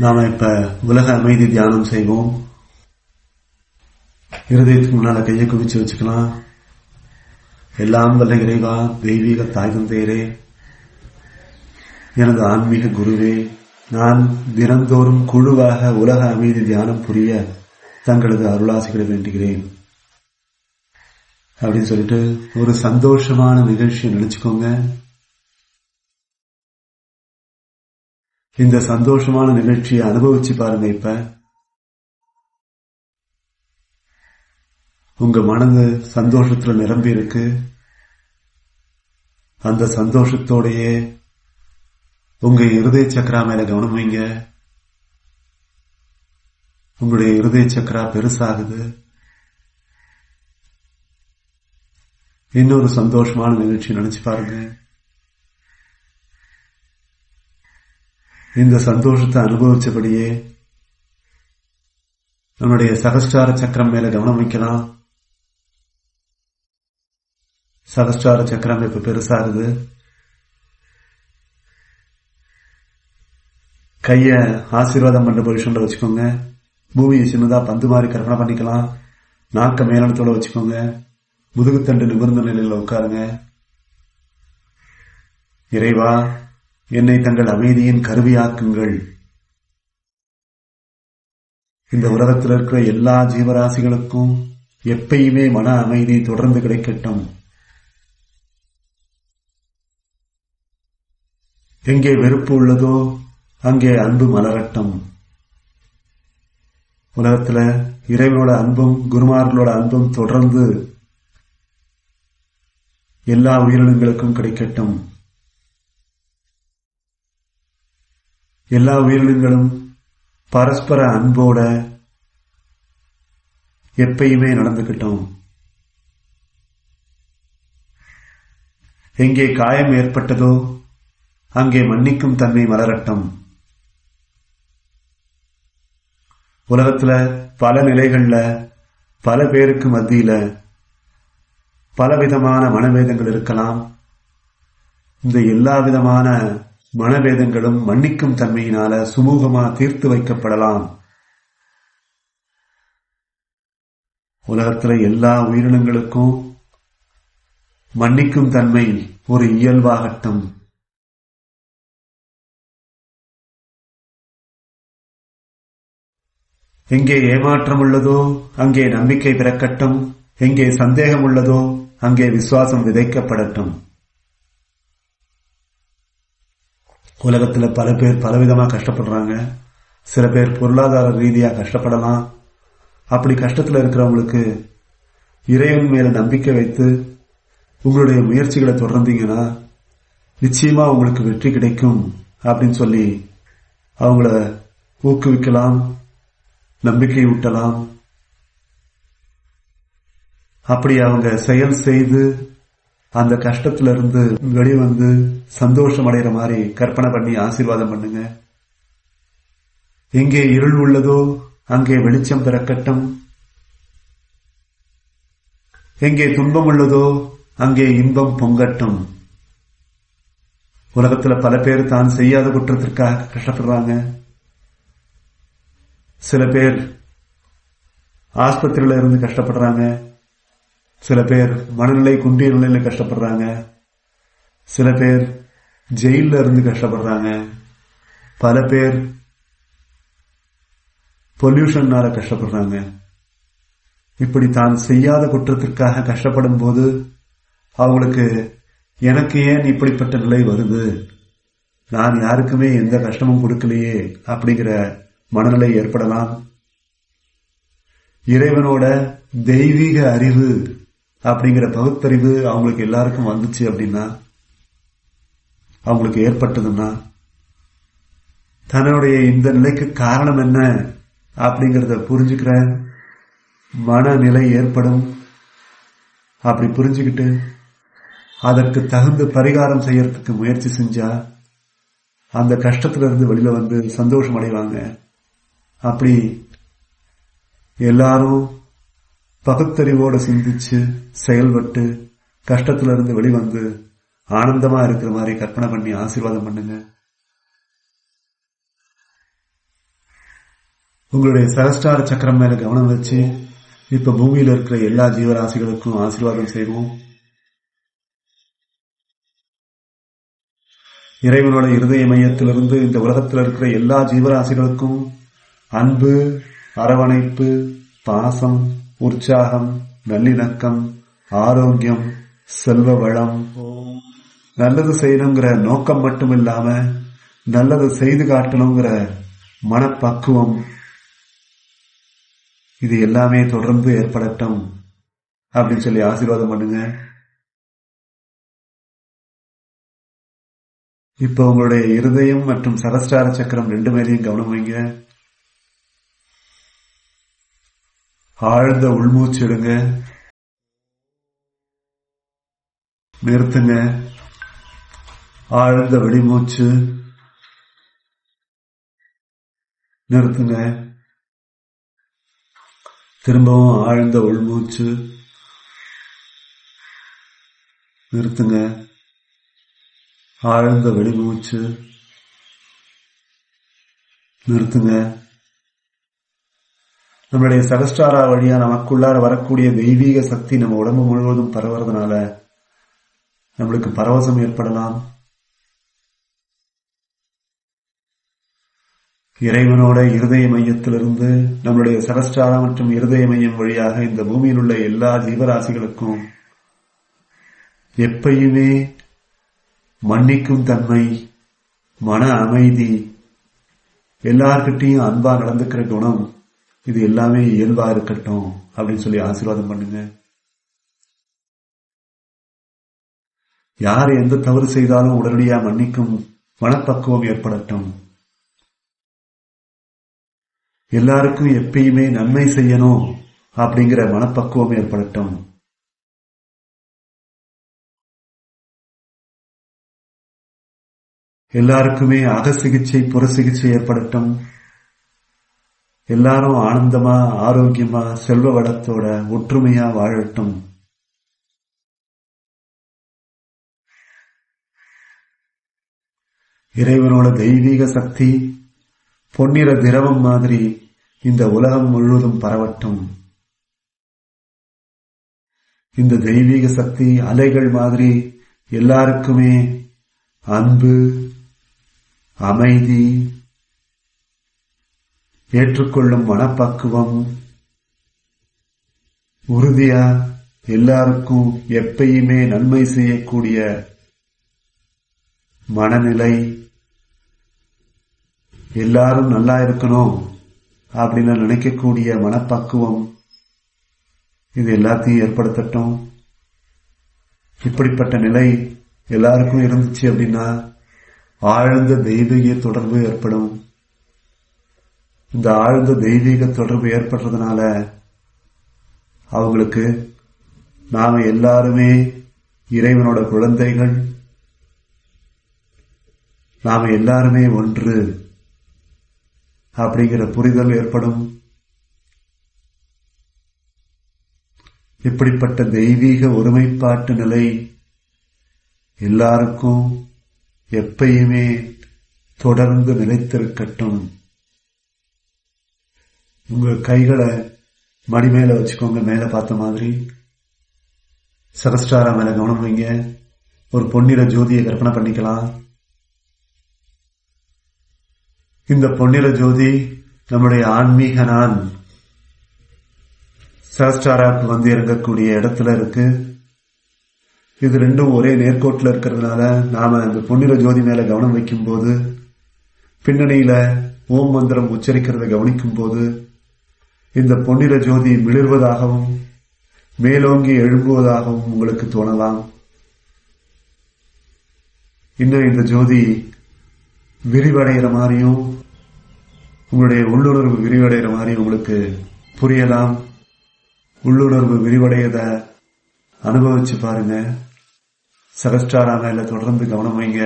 நாம இப்ப உலக அமைதி தியானம் செய்வோம். இருதயத்துக்கு முன்னால கையை குவிச்சு வச்சுக்கலாம். எல்லாம் வல்ல இறைவா, தெய்வீக தாய் தந்தையரே, எனது ஆன்மீக குருவே, நான் தினந்தோறும் குழுவாக உலக அமைதி தியானம் புரிய தங்களது அருளாசிகளை வேண்டுகிறேன் அப்படின்னு சொல்லிட்டு ஒரு சந்தோஷமான நிகழ்ச்சியை நினைச்சுக்கோங்க. இந்த சந்தோஷமான நிகழ்ச்சியை அனுபவிச்சு பாருங்க. இப்ப உங்க மனது சந்தோஷத்துல நிரம்பி இருக்கு. அந்த சந்தோஷத்தோடையே உங்க இருதய சக்கரா மேல கவனம் வைங்க. உங்களுடைய இருதய சக்கரா பெருசாகுது. இன்னொரு சந்தோஷமான நிகழ்ச்சி நினைச்சு பாருங்க. இந்த சந்தோஷத்தை அனுபவிச்சபடியே நம்முடைய சகஸ்டார சக்கரம் மேல கவனம் வைக்கலாம். சகஸ்டார சக்கரம் இப்ப பெருசாகுது. கைய ஆசீர்வாதம் பண்ற பொசிஷன்ல வச்சுக்கோங்க. பூமியை சின்னதா பந்து மாதிரி கற்பனை பண்ணிக்கலாம். நாக்க மேலனத்தோட வச்சுக்கோங்க. முதுகுத்தண்டு நிமிர்ந்த நிலையில உட்காருங்க. இறைவா, என்னை தங்கள் அமைதியின் கருவியாக்குங்கள். இந்த உலகத்தில் இருக்கிற எல்லா ஜீவராசிகளுக்கும் எப்பயுமே மன அமைதி தொடர்ந்து கிடைக்கட்டும். எங்கே வெறுப்பு உள்ளதோ அங்கே அன்பு மலரட்டும். உலகத்துல இறைவனோட அன்பும் குருமார்களோட அன்பும் தொடர்ந்து எல்லா உயிரினங்களுக்கும் கிடைக்கட்டும். எல்லா உயிரினங்களும் பரஸ்பர அன்போட எப்பயுமே நடந்துகிட்டோம். எங்கே காயம் ஏற்பட்டதோ அங்கே மன்னிக்கும் தன்மை மலரட்டும். உலகத்துல பல நிலைகள்ல பல பேருக்கு மத்தியில பலவிதமான மனவேதங்கள் இருக்கலாம். இந்த எல்லா விதமான மனவேதங்களும் மன்னிக்கும் தன்மையினால சுமூகமா தீர்த்து வைக்கப்படலாம். உலகத்துல எல்லா உயிரினங்களுக்கும் மன்னிக்கும் தன்மை ஒரு இயல்பாகட்டும். எங்கே ஏமாற்றம் உள்ளதோ அங்கே நம்பிக்கை பிறக்கட்டும். எங்கே சந்தேகம் உள்ளதோ அங்கே விசுவாசம் விதைக்கப்படட்டும். உலகத்துல பல பேர் பலவிதமா கஷ்டப்படுறாங்க. சில பேர் பொருளாதார ரீதியா கஷ்டப்படலாம். அப்படி கஷ்டத்துல இருக்கிறவங்களுக்கு இறைவன் மேல நம்பிக்கை வைத்து உங்களுடைய முயற்சிகளை தொடர்ந்தீங்கன்னா நிச்சயமா உங்களுக்கு வெற்றி கிடைக்கும் அப்படின்னு சொல்லி அவங்கள ஊக்குவிக்கலாம், நம்பிக்கை ஊட்டலாம். அப்படி அவங்க செயல் செய்து அந்த கஷ்டத்துல இருந்து வெளிவந்து சந்தோஷம் அடைகிற மாதிரி கற்பனை பண்ணி ஆசீர்வாதம் பண்ணுங்க. எங்கே இருள் உள்ளதோ அங்கே வெளிச்சம் பிறக்கட்டும். எங்கே துன்பம் உள்ளதோ அங்கே இன்பம் பொங்கட்டும். உலகத்துல பல பேர் தான் செய்யாத குற்றத்திற்காக கஷ்டப்படுறாங்க. சில பேர் ஆஸ்பத்திரியில இருந்து கஷ்டப்படுறாங்க. சில பேர் மனநிலை குன்றிய நிலையில கஷ்டப்படுறாங்க. சில பேர் ஜெயில இருந்து கஷ்டப்படுறாங்க. பல பேர் பொல்யூஷன்னால கஷ்டப்படுறாங்க. இப்படி தான் செய்யாத குற்றத்திற்காக கஷ்டப்படும் போது அவங்களுக்கு எனக்கு ஏன் இப்படிப்பட்ட நிலை வருது, நான் யாருக்குமே எந்த கஷ்டமும் கொடுக்கலையே அப்படிங்கிற மனநிலை ஏற்படலாம். இறைவனோட தெய்வீக அறிவு அப்படிங்கிற பகுத்தறிவு அவங்களுக்கு எல்லாருக்கும் வந்துச்சு அப்படின்னா, அவங்களுக்கு ஏற்பட்டதுன்னா தன்னுடைய இந்த நிலைக்கு காரணம் என்ன அப்படிங்கறத புரிஞ்சுக்கிற மனநிலை ஏற்படும். அப்படி புரிஞ்சுக்கிட்டு அதற்கு தகுந்த பரிகாரம் செய்யறதுக்கு முயற்சி செஞ்சா அந்த கஷ்டத்திலிருந்து வெளியில வந்து சந்தோஷம் அடைவாங்க. அப்படி எல்லாரும் பகுத்தறிவோட சிந்திச்சு செயல்பட்டு கஷ்டத்திலிருந்து வெளிவந்து ஆனந்தமா இருக்கிற மாதிரி கற்பனை பண்ணி ஆசீர்வாதம் பண்ணுங்க. உங்களுடைய சகஸ்டார சக்கரம் மேல கவனம் வச்சு இப்ப பூமியில இருக்கிற எல்லா ஜீவராசிகளுக்கும் ஆசீர்வாதம் செய்வோம். இறைவனோட இருதய மையத்திலிருந்து இந்த உலகத்தில் இருக்கிற எல்லா ஜீவராசிகளுக்கும் அன்பு, அரவணைப்பு, பாசம், உற்சாகம், நல்லிணக்கம், ஆரோக்கியம், செல்வ வளம், நல்லது செய்யணுங்கிற நோக்கம் மட்டும் இல்லாம நல்லது செய்து காட்டணுங்கிற மனப்பக்குவம், இது எல்லாமே தொடர்ந்து ஏற்படட்டும் அப்படின்னு சொல்லி ஆசீர்வாதம் பண்ணுங்க. இப்ப உங்களுடைய இருதயம் மற்றும் சகஸ்டார சக்கரம் ரெண்டு மேலையும் கவனம் வைங்க. ஆழ்ந்த உள்மூச்சு எடுங்க, நிறுத்துங்க. ஆழ்ந்த வெளிமூச்சு, நிறுத்துங்க. திரும்பவும் ஆழ்ந்த உள்மூச்சு, நிறுத்துங்க. ஆழ்ந்த வெளிமூச்சு, நிறுத்துங்க. நம்மளுடைய சகஸ்டாரா வழியா நமக்குள்ளார வரக்கூடிய தெய்வீக சக்தி நம்ம உடம்பு முழுவதும் பரவுறதுனால நம்மளுக்கு பரவசம் ஏற்படலாம். இறைவனோட இருதய மையத்திலிருந்து நம்மளுடைய சகஸ்டாரா மற்றும் இருதய மையம் வழியாக இந்த பூமியில் உள்ள எல்லா ஜீவராசிகளுக்கும் எப்பயுமே மன்னிக்கும் தன்மை, மன அமைதி, எல்லார்கிட்டையும் அன்பா நடந்துக்கிற குணம், இது எல்லாமே இயல்பா இருக்கட்டும் அப்படின்னு சொல்லி ஆசீர்வாதம் பண்ணுங்க. யார் எந்த தவறு செய்தாலும் உடனடியா மன்னிக்கும் மனப்பக்குவம் ஏற்படட்டும். எல்லாருக்கும் எப்பயுமே நன்மை செய்யணும் அப்படிங்கிற மனப்பக்குவம் ஏற்படட்டும். எல்லாருக்குமே அக சிகிச்சை புற சிகிச்சை ஏற்படட்டும். எல்லாரும் ஆனந்தமா, ஆரோக்கியமா, செல்வ வளத்தோட ஒற்றுமையா வாழட்டும். இறைவனோட தெய்வீக சக்தி பொன்னிற திரவம் மாதிரி இந்த உலகம் முழுவதும் பரவட்டும். இந்த தெய்வீக சக்தி அலைகள் மாதிரி எல்லாருக்குமே அன்பு, அமைதி, ஏற்றுக்கொள்ளும் மனப்பக்குவம், உறுதியா எல்லாருக்கும் எப்பயுமே நன்மை செய்யக்கூடிய மனநிலை, எல்லாரும் நல்லா இருக்கணும் அப்படின்னு நினைக்கக்கூடிய மனப்பக்குவம், இது எல்லாத்தையும் ஏற்படுத்தட்டும். இப்படிப்பட்ட நிலை எல்லாருக்கும் இருந்துச்சு அப்படின்னா ஆழ்ந்த தெய்வீக தொடர்பு ஏற்படும். இந்த ஆழ்ந்த தெய்வீக தொடர்பு ஏற்படுறதுனால அவங்களுக்கு நாம எல்லாருமே இறைவனோட குழந்தைகள், நாம எல்லாருமே ஒன்று அப்படிங்கிற புரிதல் ஏற்படும். இப்படிப்பட்ட தெய்வீக ஒருமைப்பாட்டு நிலை எல்லாருக்கும் எப்பயுமே தொடர்ந்து நிலைத்திருக்கட்டும். உங்க கைகளை மடி மேல வச்சுக்கோங்க, மேல பார்த்த மாதிரி. சகஸ்டாரா மேல கவனம் வைங்க. ஒரு பொன்னிற ஜோதியை கற்பனை பண்ணிக்கலாம். இந்த பொன்னிற ஜோதி நம்முடைய ஆன்மீக நான் சகஸ்டாராக்கு வந்து இறங்கக்கூடிய இடத்துல இருக்கு. இது ரெண்டும் ஒரே நேர்கோட்டில் இருக்கிறதுனால நாம அந்த பொன்னிற ஜோதி மேல கவனம் வைக்கும் போது, பின்னணியில ஓம் மந்திரம் உச்சரிக்கிறத கவனிக்கும் போது இந்த பொன்னிற ஜோதி மிளிர்வதாகவும் மேலோங்கி எழும்புவதாகவும் உங்களுக்கு தோணலாம். இன்னும் இந்த ஜோதி விரிவடைகிற மாதிரியும் உங்களுடைய உள்ளுணர்வு விரிவடைகிற மாதிரியும் உங்களுக்கு புரியலாம். உள்ளுணர்வு விரிவடையத அனுபவிச்சு பாருங்க. சகஸ்டாரா மேல தொடர்ந்து கவனம் வைங்க.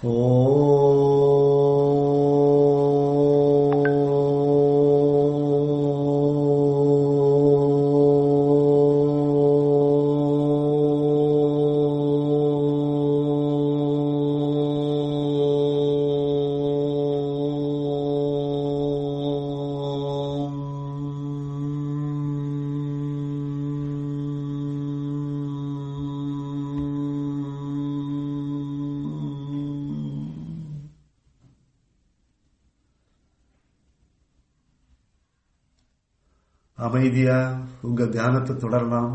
ஓ அமைதியா உங்க தியானத்தை தொடரலாம்.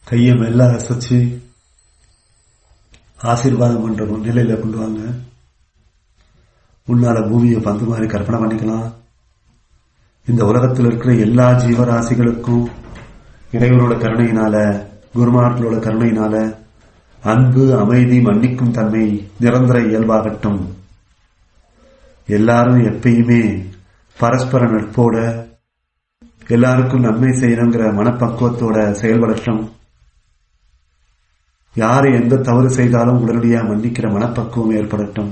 கையை மெல்ல அசைச்சு ஆசீர்வாதம் பண்ற நிலையில கொண்டு வாங்க. உன்னால பூமியை பந்து மாதிரி கற்பனை பண்ணிக்கலாம். இந்த உலகத்தில் இருக்கிற எல்லா ஜீவராசிகளுக்கும் இறைவனோட கருணையினால, குருமார்களோட கருணையினால அன்பு, அமைதி, மன்னிக்கும் தன்மை நிரந்தர இயல்பாகட்டும். எல்லாரும் எப்பயுமே பரஸ்பர நட்போட, எல்லாருக்கும் நன்மை செய்யணுங்கிற மனப்பக்குவத்தோட செயல்படட்டும். யாரு எந்த தவறு செய்தாலும் உடனடியா மன்னிக்கிற மனப்பக்குவம் ஏற்படட்டும்.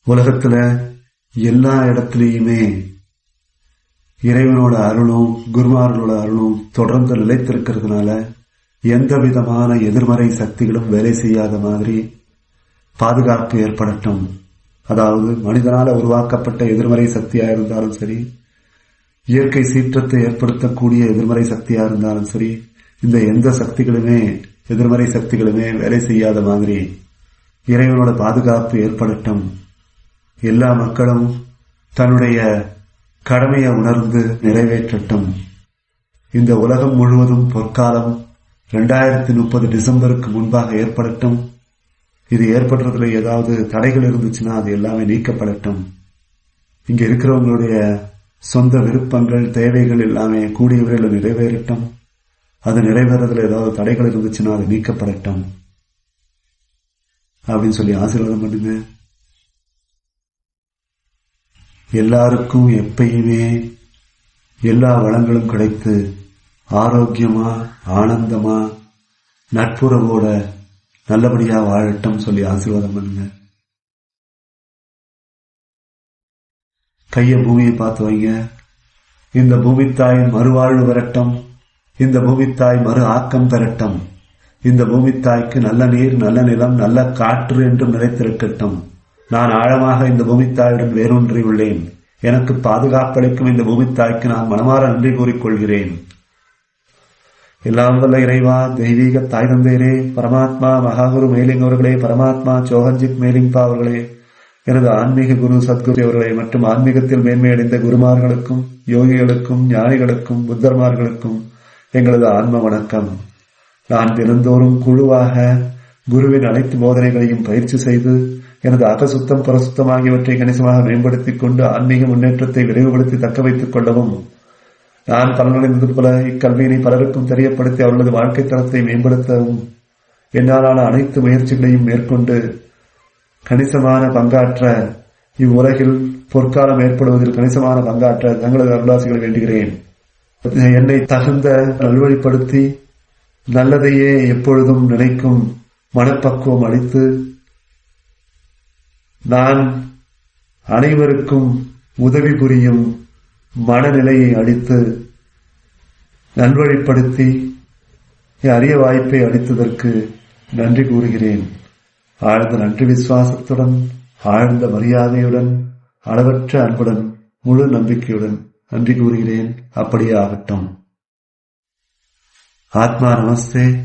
உலகத்துல எல்லா இடத்திலையுமே இறைவனோட அருளும் குருமார்களோட அருளும் தொடர்ந்து நிலைத்திருக்கிறதுனால எந்த விதமான எதிர்மறை சக்திகளும் வேலை செய்யாத மாதிரி பாதுகாப்பு ஏற்படட்டும். அதாவது மனிதனால உருவாக்கப்பட்ட எதிர்மறை சக்தியா இருந்தாலும் சரி, இயற்கை சீற்றத்தை ஏற்படுத்தக்கூடிய எதிர்மறை சக்தியா இருந்தாலும் சரி, இந்த எந்த சக்திகளுமே எதிர்மறை சக்திகளுமே வேலை செய்யாத மாதிரி இறைவனோட பாதுகாப்பு ஏற்படட்டும். எல்லா மக்களும் தன்னுடைய கடமையை உணர்ந்து நிறைவேற்றட்டும். இந்த உலகம் முழுவதும் பொற்காலம் 2030 டிசம்பருக்கு முன்பாக ஏற்படட்டும். இது ஏற்படுறதுல ஏதாவது தடைகள் இருந்துச்சுன்னா அது எல்லாமே நீக்கப்படட்டும். இங்க இருக்கிறவங்களுடைய சொந்த விருப்பங்கள், தேவைகள் எல்லாமே கூடிய விரைவில் நிறைவேறட்டும். அது நிறைவேறதுல ஏதாவது தடைகள் இருந்துச்சுன்னா அது நீக்கப்படட்டும் அப்படின்னு சொல்லி ஆசீர்வாதம் பண்ணுங்க. எல்லாருக்கும் எப்பயுமே எல்லா வளங்களும் கிடைத்து ஆரோக்கியமா, ஆனந்தமா, நட்புறவோட நல்லபடியா வாழட்டும் சொல்லி ஆசீர்வாதம் பண்ணுங்க. கைய பூமியை பார்த்து வைங்க. இந்த பூமித்தாயின் மறுவாழ்வு பெறட்டும். இந்த பூமித்தாய் மறு ஆக்கம் பெறட்டும். இந்த பூமித்தாய்க்கு நல்ல நீர், நல்ல நிலம், நல்ல காற்று என்றும் நிலைத்திருக்கட்டும். நான் ஆழமாக இந்த பூமித்தாயுடன் வேரூன்றி உள்ளேன். எனக்கு பாதுகாப்பளிக்கும் இந்த பூமித்தாய்க்கு நான் மனமாற நன்றி கூறிக்கொள்கிறேன். எல்லாம் வல்ல இறைவா, தெய்வீக தாய் தந்தையரே, பரமாத்மா மகாகுரு மேலிங் அவர்களே, பரமாத்மா சோஹன்ஜித் மேலிங்பா அவர்களே, எனது ஆன்மீக குரு சத்குரு அவர்களே மற்றும் ஆன்மீகத்தில் மேன்மையடைந்த குருமார்களுக்கும், யோகிகளுக்கும், ஞானிகளுக்கும், புத்தர்மார்களுக்கும் எங்களது ஆன்ம வணக்கம். நான் தினந்தோறும் குழுவாக குருவின் அனைத்து போதனைகளையும் பயிற்சி செய்து எனது அகசுத்தம், புறசுத்தம் ஆகியவற்றை கணிசமாக மேம்படுத்திக் கொண்டு ஆன்மீக முன்னேற்றத்தை விரைவுபடுத்தி தக்க வைத்துக் கொள்ளவும், நான் பலனடைந்தது போல இக்கல்வியினை பலருக்கும் தெரியப்படுத்தி அவர்களது வாழ்க்கை தரத்தை மேம்படுத்தவும் என்னாலான அனைத்து முயற்சிகளையும் மேற்கொண்டு கணிசமான பங்காற்ற, இவ்வுலகில் பொற்காலம் ஏற்படுவதில் கணிசமான பங்காற்ற தங்களது அருளாசிகளை வேண்டுகிறேன். என்னை தகுந்த நல்வழிப்படுத்தி நல்லதையே எப்பொழுதும் நினைக்கும் மனப்பக்குவம் அளித்து, நான் அனைவருக்கும் உதவி புரியும் மனநிலையை அளித்து நல்வழிப்படுத்தி அரிய வாய்ப்பை அளித்ததற்கு நன்றி கூறுகிறேன். ஆழ்ந்த நன்றி விசுவாசத்துடன், ஆழ்ந்த மரியாதையுடன், அளவற்ற அன்புடன், முழு நம்பிக்கையுடன் நன்றி கூறுகிறேன். அப்படியே ஆகட்டும். ஆத்மா நமஸ்தே.